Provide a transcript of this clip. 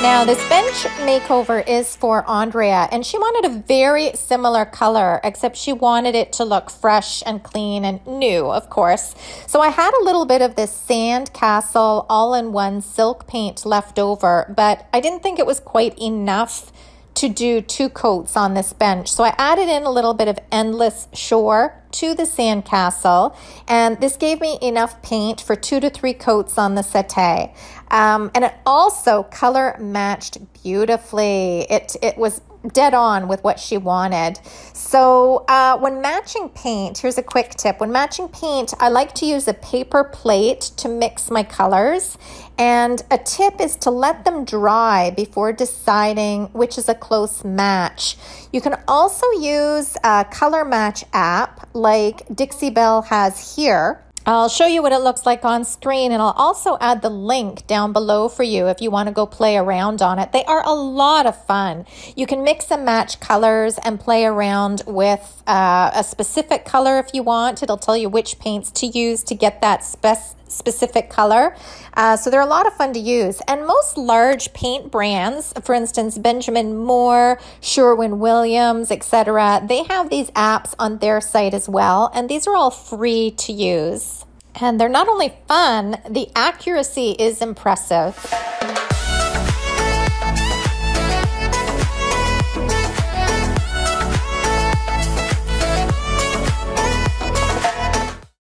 Now, this bench makeover is for Andrea, and she wanted a very similar color, except she wanted it to look fresh and clean and new, of course. So I had a little bit of this Sand Castle all-in-one silk paint left over, but I didn't think it was quite enough to do 2 coats on this bench. So I added in a little bit of Endless Shore to the Sand Castle, and this gave me enough paint for 2 to 3 coats on the Settee. And it also color matched beautifully. It was dead on with what she wanted. So when matching paint, here's a quick tip. When matching paint, I like to use a paper plate to mix my colors. And a tip is to let them dry before deciding which is a close match. You can also use a color match app like Dixie Belle has here. I'll show you what it looks like on screen, and I'll also add the link down below for you if you want to go play around on it. They are a lot of fun. You can mix and match colors and play around with a specific color if you want. It'll tell you which paints to use to get that specific color. So they're a lot of fun to use. And most large paint brands, for instance, Benjamin Moore, Sherwin-Williams, etc., they have these apps on their site as well. And these are all free to use. And they're not only fun, the accuracy is impressive.